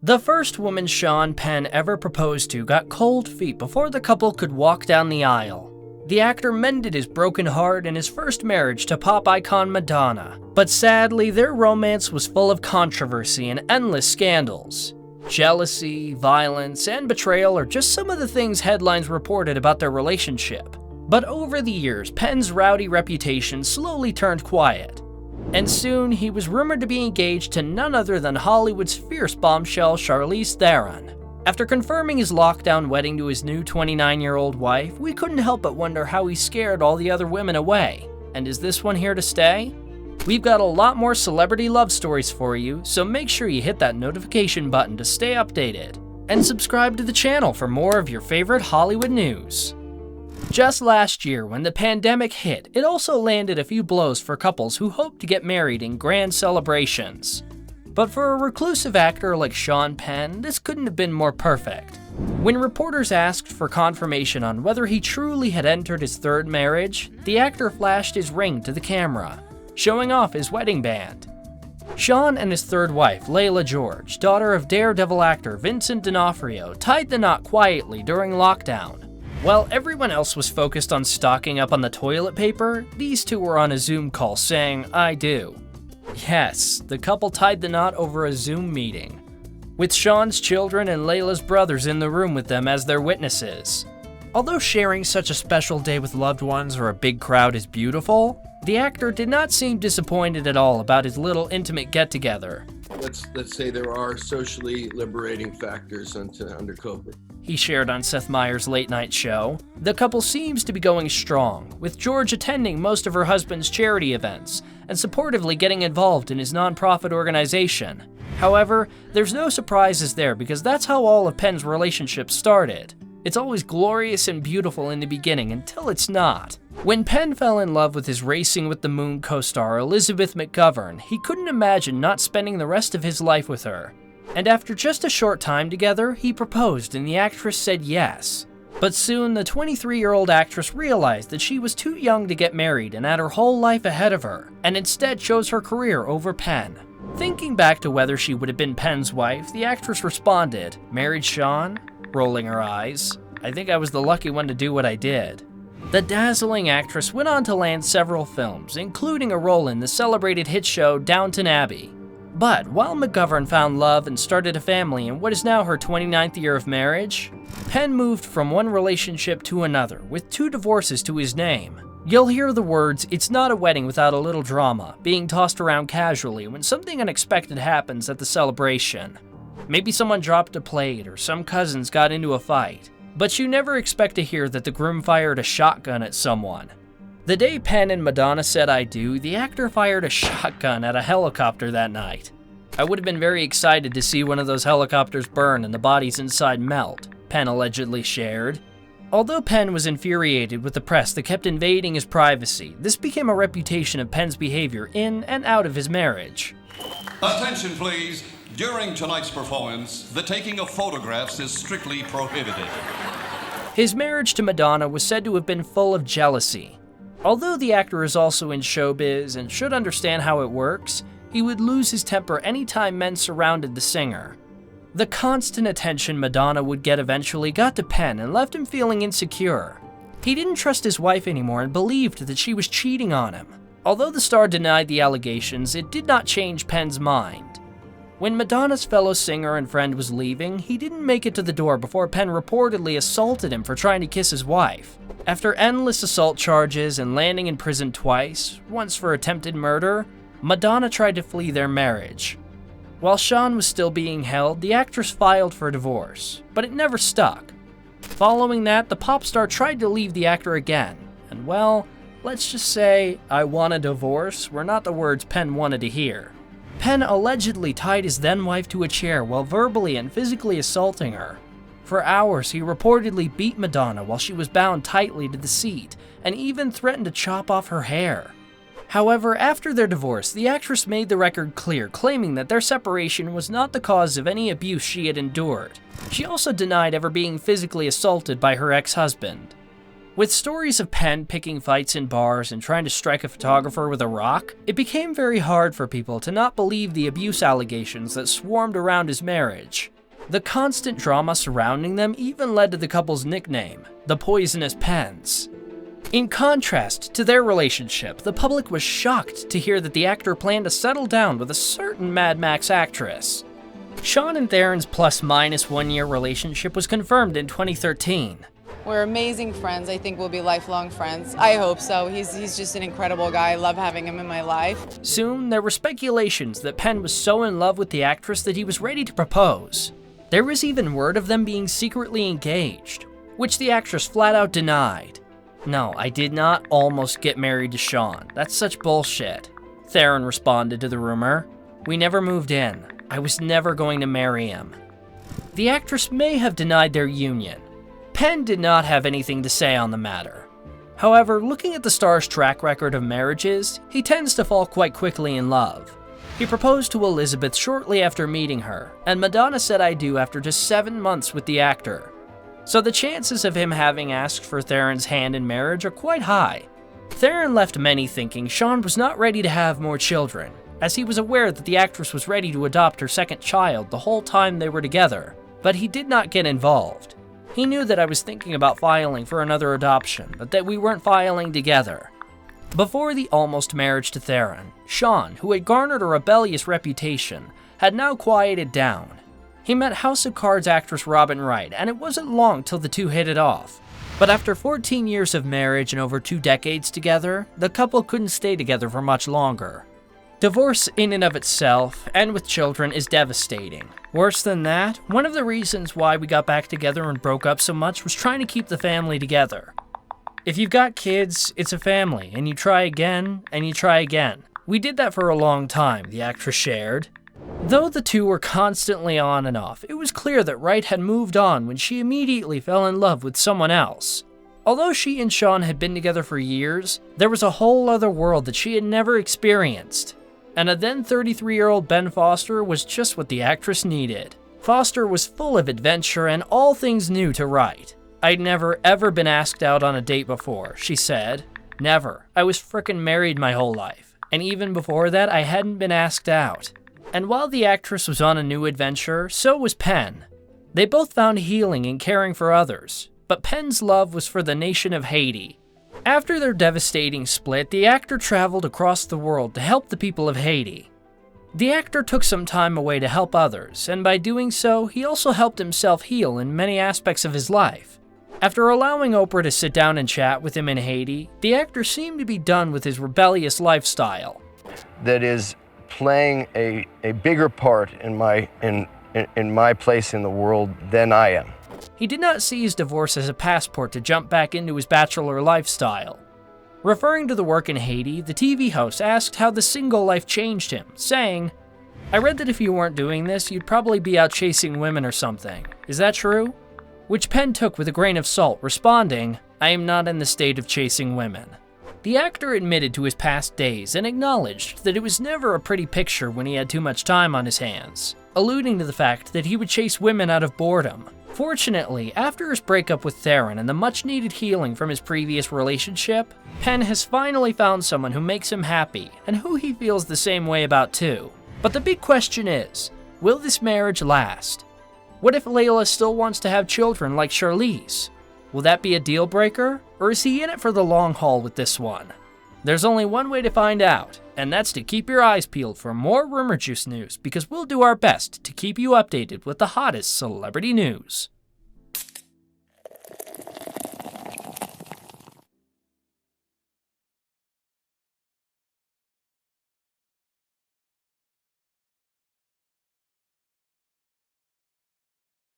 The first woman Sean Penn ever proposed to got cold feet before the couple could walk down the aisle. The actor mended his broken heart in his first marriage to pop icon Madonna, but sadly their romance was full of controversy and endless scandals. Jealousy, violence, and betrayal are just some of the things headlines reported about their relationship. But over the years, Penn's rowdy reputation slowly turned quiet, and soon he was rumored to be engaged to none other than Hollywood's fierce bombshell Charlize Theron. After confirming his lockdown wedding to his new 29-year-old wife, we couldn't help but wonder how he scared all the other women away. And is this one here to stay? We've got a lot more celebrity love stories for you, so make sure you hit that notification button to stay updated, and subscribe to the channel for more of your favorite Hollywood news. Just last year, when the pandemic hit, it also landed a few blows for couples who hoped to get married in grand celebrations. But for a reclusive actor like Sean Penn, this couldn't have been more perfect. When reporters asked for confirmation on whether he truly had entered his third marriage, the actor flashed his ring to the camera, showing off his wedding band. Sean and his third wife, Layla George, daughter of Daredevil actor Vincent D'Onofrio, tied the knot quietly during lockdown. While everyone else was focused on stocking up on the toilet paper, these two were on a Zoom call saying, "I do." Yes, the couple tied the knot over a Zoom meeting, with Sean's children and Layla's brothers in the room with them as their witnesses. Although sharing such a special day with loved ones or a big crowd is beautiful, the actor did not seem disappointed at all about his little intimate get-together. Let's say there are socially liberating factors under COVID. He shared on Seth Meyers' late-night show. The couple seems to be going strong, with George attending most of her husband's charity events and supportively getting involved in his nonprofit organization. However, there's no surprises there because that's how all of Penn's relationships started. It's always glorious and beautiful in the beginning until it's not. When Penn fell in love with his Racing with the Moon co-star Elizabeth McGovern, he couldn't imagine not spending the rest of his life with her. And after just a short time together, he proposed and the actress said yes. But soon, the 23-year-old actress realized that she was too young to get married and had her whole life ahead of her, and instead chose her career over Penn. Thinking back to whether she would have been Penn's wife, the actress responded, "Married Sean?" rolling her eyes. "I think I was the lucky one to do what I did." The dazzling actress went on to land several films, including a role in the celebrated hit show Downton Abbey. But while McGovern found love and started a family in what is now her 29th year of marriage, Penn moved from one relationship to another, with 2 divorces to his name. You'll hear the words, "It's not a wedding without a little drama," being tossed around casually when something unexpected happens at the celebration. Maybe someone dropped a plate or some cousins got into a fight. But you never expect to hear that the groom fired a shotgun at someone. The day Penn and Madonna said "I do," the actor fired a shotgun at a helicopter that night. "I would have been very excited to see one of those helicopters burn and the bodies inside melt," Penn allegedly shared. Although Penn was infuriated with the press that kept invading his privacy, this became a reputation of Penn's behavior in and out of his marriage. Attention please. During tonight's performance, the taking of photographs is strictly prohibited. His marriage to Madonna was said to have been full of jealousy. Although the actor is also in showbiz and should understand how it works, he would lose his temper anytime men surrounded the singer. The constant attention Madonna would get eventually got to Penn and left him feeling insecure. He didn't trust his wife anymore and believed that she was cheating on him. Although the star denied the allegations, it did not change Penn's mind. When Madonna's fellow singer and friend was leaving, he didn't make it to the door before Penn reportedly assaulted him for trying to kiss his wife. After endless assault charges and landing in prison twice, once for attempted murder, Madonna tried to flee their marriage. While Sean was still being held, the actress filed for divorce, but it never stuck. Following that, the pop star tried to leave the actor again, and well, let's just say, "I want a divorce" were not the words Penn wanted to hear. Penn allegedly tied his then-wife to a chair while verbally and physically assaulting her. For hours, he reportedly beat Madonna while she was bound tightly to the seat, and even threatened to chop off her hair. However, after their divorce, the actress made the record clear, claiming that their separation was not the cause of any abuse she had endured. She also denied ever being physically assaulted by her ex-husband. With stories of Penn picking fights in bars and trying to strike a photographer with a rock, it became very hard for people to not believe the abuse allegations that swarmed around his marriage. The constant drama surrounding them even led to the couple's nickname, the Poisonous Penns. In contrast to their relationship, the public was shocked to hear that the actor planned to settle down with a certain Mad Max actress. Sean and Theron's plus-minus 1-year relationship was confirmed in 2013. We're amazing friends. I think we'll be lifelong friends. I hope so. He's just an incredible guy. I love having him in my life. Soon, there were speculations that Penn was so in love with the actress that he was ready to propose. There was even word of them being secretly engaged, which the actress flat out denied. "No, I did not almost get married to Sean. That's such bullshit," Theron responded to the rumor. "We never moved in. I was never going to marry him." The actress may have denied their union. Penn did not have anything to say on the matter. However, looking at the star's track record of marriages, he tends to fall quite quickly in love. He proposed to Elizabeth shortly after meeting her, and Madonna said "I do" after just 7 months with the actor. So the chances of him having asked for Theron's hand in marriage are quite high. Theron left many thinking Sean was not ready to have more children, as he was aware that the actress was ready to adopt her second child the whole time they were together, but he did not get involved. He knew that I was thinking about filing for another adoption, but that we weren't filing together. Before the almost marriage to Theron, Sean, who had garnered a rebellious reputation, had now quieted down. He met House of Cards actress Wright, and it wasn't long till the two hit it off. But after 14 years of marriage and over 2 decades together, the couple couldn't stay together for much longer. Divorce in and of itself, and with children, is devastating. Worse than that, one of the reasons why we got back together and broke up so much was trying to keep the family together. If you've got kids, it's a family, and you try again, and you try again. We did that for a long time, the actress shared. Though the two were constantly on and off, it was clear that Wright had moved on when she immediately fell in love with someone else. Although she and Sean had been together for years, there was a whole other world that she had never experienced. And a then 33-year-old Ben Foster was just what the actress needed. Foster was full of adventure and all things new to Wright. "I'd never ever been asked out on a date before," she said. "Never. I was frickin' married my whole life. And even before that, I hadn't been asked out." And while the actress was on a new adventure, so was Penn. They both found healing in caring for others, but Penn's love was for the nation of Haiti. After their devastating split, the actor traveled across the world to help the people of Haiti. The actor took some time away to help others, and by doing so, he also helped himself heal in many aspects of his life. After allowing Oprah to sit down and chat with him in Haiti, the actor seemed to be done with his rebellious lifestyle. That is playing a bigger part in my place in the world than I am. He did not see his divorce as a passport to jump back into his bachelor lifestyle. Referring to the work in Haiti, the TV host asked how the single life changed him, saying, "I read that if you weren't doing this, you'd probably be out chasing women or something. Is that true?" Which Penn took with a grain of salt, responding, "I am not in the state of chasing women." The actor admitted to his past days and acknowledged that it was never a pretty picture when he had too much time on his hands, alluding to the fact that he would chase women out of boredom. Fortunately, after his breakup with Theron and the much-needed healing from his previous relationship, Penn has finally found someone who makes him happy and who he feels the same way about too. But the big question is, will this marriage last? What if Layla still wants to have children like Charlize? Will that be a deal breaker, or is he in it for the long haul with this one? There's only one way to find out, and that's to keep your eyes peeled for more Rumour Juice news, because we'll do our best to keep you updated with the hottest celebrity news.